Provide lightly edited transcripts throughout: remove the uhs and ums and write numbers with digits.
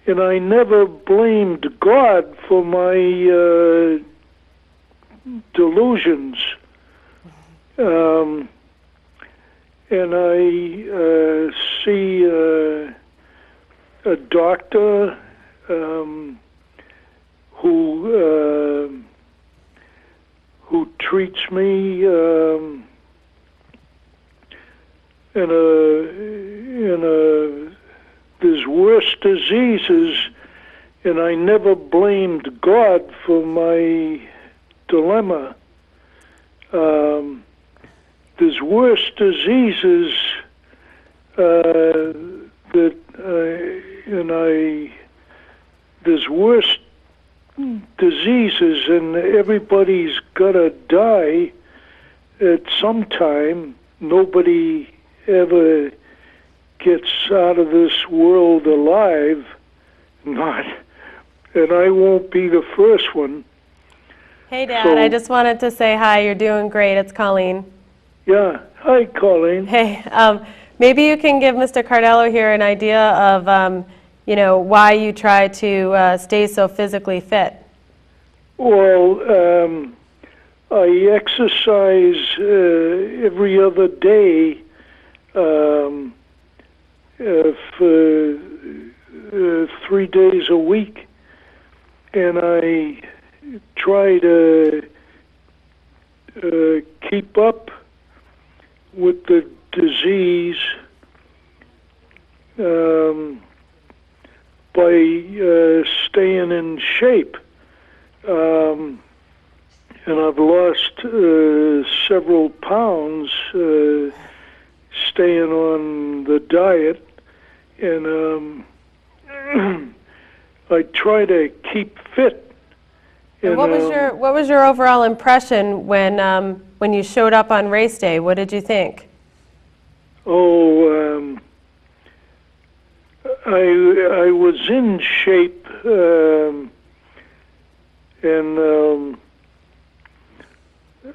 and I never blamed God for my delusions. And I see a doctor who treats me there's worse diseases, and I never blamed God for my dilemma. There's worse diseases there's worse diseases, and everybody's gotta die at some time. Nobody ever gets out of this world alive, and I won't be the first one. Hey, Dad, I just wanted to say hi. You're doing great. It's Colleen. Yeah. Hi, Colleen. Hey, maybe you can give Mr. Cardello here an idea of, why you try to stay so physically fit. Well, I exercise every other day for 3 days a week, and I try to keep up with the disease by staying in shape. And I've lost several pounds staying on the diet, and I try to keep fit. And what was your overall impression when you showed up on race day? What did you think? Oh, I was in shape, and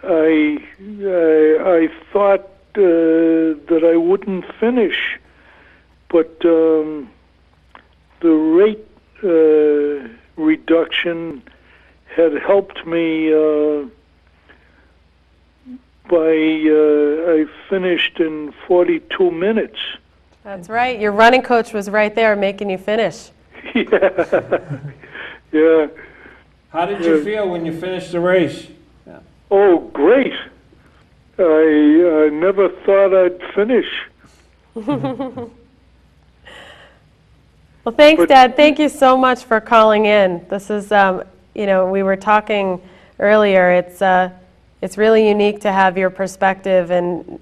I thought that I wouldn't finish, but the rate reduction had helped me I finished in 42 minutes. That's right. Your running coach was right there making you finish. Yeah. How did you feel when you finished the race? Yeah. Oh, great. I never thought I'd finish. Well, thanks, Dad. Thank you so much for calling in. This is, we were talking earlier. It's really unique to have your perspective, and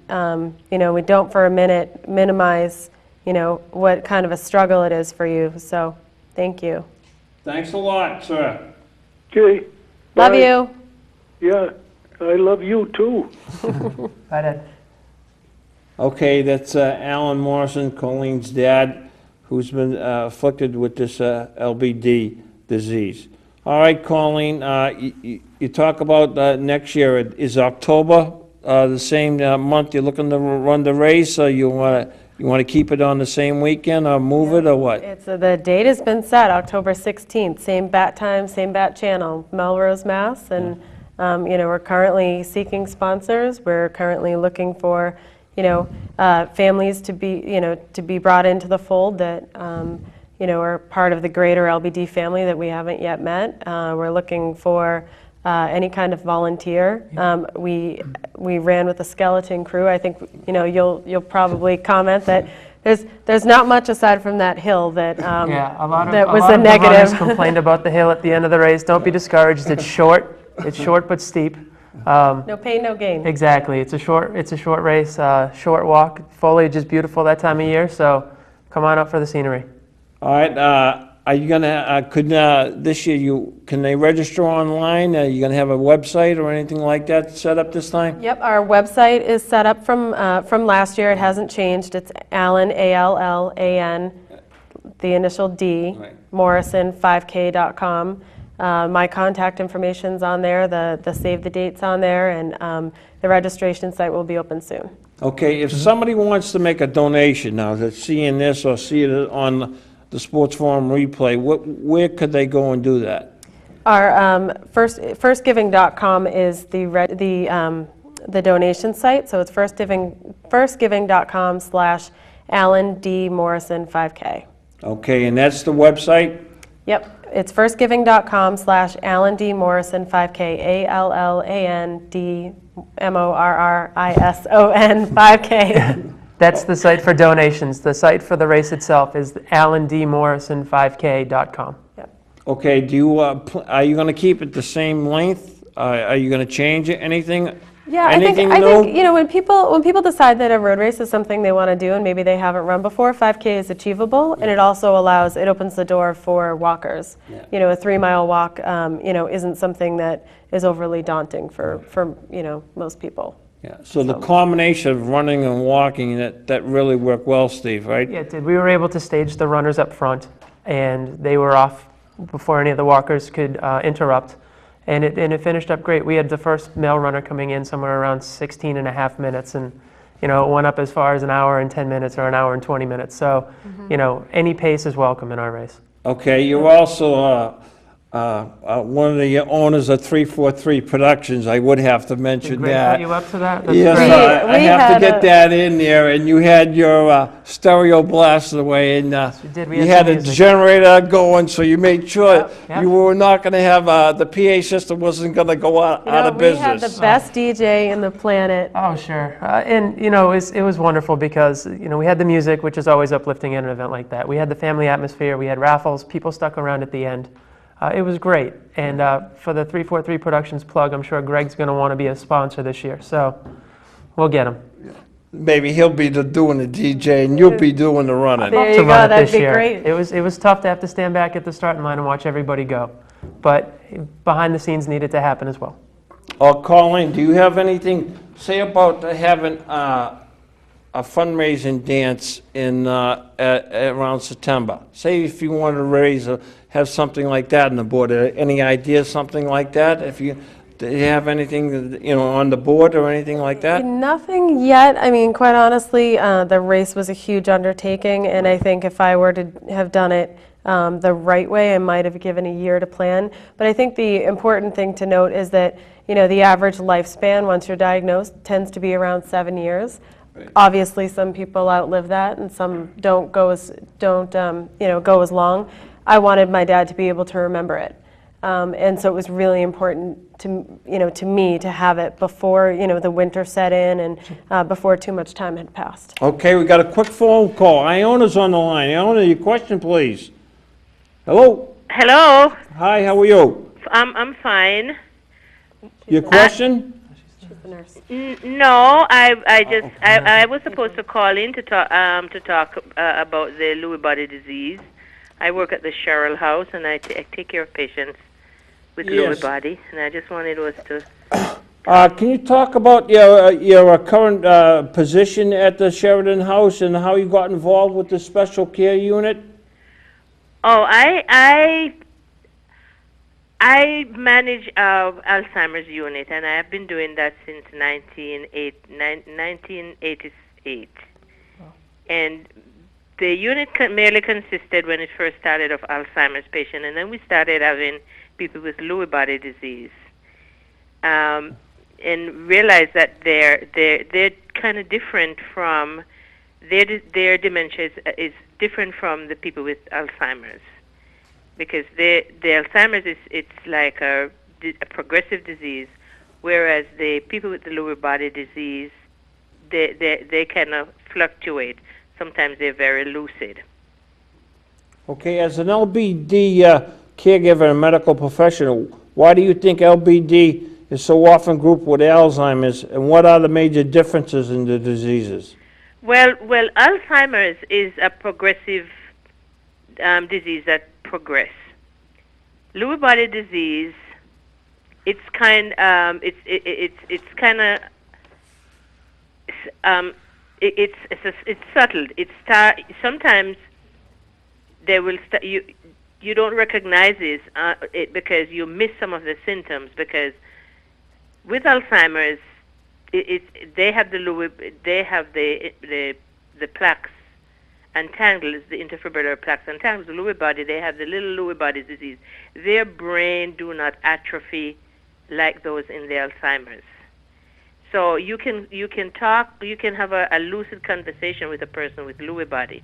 we don't for a minute minimize, what kind of a struggle it is for you. So, thank you. Thanks a lot, sir. Okay. Love you. Yeah, I love you too. Bye, Dad. Okay, that's Alan Morrison, Colleen's dad, who's been afflicted with this LBD disease. All right, Colleen, you talk about next year. Is October the same month you're looking to run the race, or you want to keep it on the same weekend, or move it, or what? The date has been set, October 16th, same bat time, same bat channel, Melrose, Mass. And we're currently seeking sponsors. We're currently looking for families to be brought into the fold that are part of the greater LBD family that we haven't yet met. We're looking for any kind of volunteer. We ran with a skeleton crew. I think you'll probably comment that there's not much aside from that hill that a lot that of was a negative. Runners complained about the hill at the end of the race. Don't be discouraged. It's short. It's short but steep. No pain, no gain. Exactly. It's a short race, short walk. Foliage is beautiful that time of year, so come on up for the scenery. All right, are you gonna, this year, can they register online? Are you gonna have a website or anything like that set up this time? Yep, our website is set up from last year. It hasn't changed. It's Allan, ALLAN, the initial D, Right. Morrison5k.com. My contact information's on there, the save the date's on there, and the registration site will be open soon. Okay, if somebody wants to make a donation now, that's seeing this or see it on the Sports Forum replay, where could they go and do that? Our firstgiving.com is the donation site, so it's firstgiving.com/Alan D. Morrison 5K. Okay, and that's the website? Yep, it's firstgiving.com/Alan D. Morrison 5K, ALLANDMORRISON 5K. That's the site for donations. The site for the race itself is alandmorrison5k.com. Okay, do you, are you going to keep it the same length? Are you going to change it, anything? Yeah, Anything I think new? when people decide that a road race is something they want to do and maybe they haven't run before, 5K is achievable, and it also opens the door for walkers. Yeah. A 3-mile walk, isn't something that is overly daunting for most people. Yeah, so the combination of running and walking, that really worked well, Steve, right? Yeah, it did. We were able to stage the runners up front, and they were off before any of the walkers could interrupt. And it finished up great. We had the first male runner coming in somewhere around 16 and a half minutes, and it went up as far as an hour and 10 minutes or an hour and 20 minutes. So, any pace is welcome in our race. Okay, you're also one of the owners of 343 Productions. I would have to mention Greg that. put you up to that? That's Yes, great. I We have to had get that in there, and you had your stereo blasted away, and we did. We you had had some a music. generator going, so you made sure Yep. you were not going to have, the PA system wasn't going to go out of We had the business. best DJ in the planet. Oh, sure. And, it was wonderful because, we had the music, which is always uplifting at an event like that. We had the family atmosphere. We had raffles. People stuck around at the end. It was great. And for the 343 Productions plug, I'm sure Greg's going to want to be a sponsor this year. So we'll get him. Maybe he'll be doing the DJ, and you'll be doing the running. There To you go, run it that'd this be year. great. It was tough to have to stand back at the starting line and watch everybody go. But behind the scenes needed to happen as well. Colleen, do you have anything, say about having a fundraising dance in around September? Say if you wanted to have something like that on the board. Any ideas, something like that? Do you have anything, on the board or anything like that? Nothing yet. I mean, quite honestly, the race was a huge undertaking, and I think if I were to have done it the right way, I might have given a year to plan. But I think the important thing to note is that, the average lifespan once you're diagnosed tends to be around 7 years. Right. Obviously, some people outlive that, and some don't go as long. I wanted my dad to be able to remember it. And so it was really important to me to have it before, the winter set in and before too much time had passed. Okay, we got a quick phone call. Iona's on the line. Iona, your question, please. Hello? Hello. Hi, how are you? I'm fine. Your question? She's the nurse. No, I was supposed to call in to talk about the Lewy body disease. I work at the Sherrill House, and I take care of patients with Yes. Lewy body, and I just wanted us to. Can you talk about your current position at the Sheridan House and how you got involved with the special care unit? Oh, I manage Alzheimer's unit, and I have been doing that since 1988. And the unit merely consisted, when it first started, of Alzheimer's patients, and then we started having people with Lewy body disease, and realized that they're kind of different from their dementia is different from the people with Alzheimer's, because the Alzheimer's it's like a progressive disease, whereas the people with the Lewy body disease they kind of fluctuate. Sometimes they're very lucid. Okay, as an LBD caregiver and medical professional, why do you think LBD is so often grouped with Alzheimer's, and what are the major differences in the diseases? Well, Alzheimer's is a progressive disease that progress. Lewy body disease, it's subtle. Sometimes they will you don't recognize it because you miss some of the symptoms, because with Alzheimer's they have the plaques entangled, is the interfibrillary plaques entangled. The Lewy body, they have the little Lewy body disease. Their brain do not atrophy like those in the Alzheimer's. So you can have a lucid conversation with a person with Lewy body.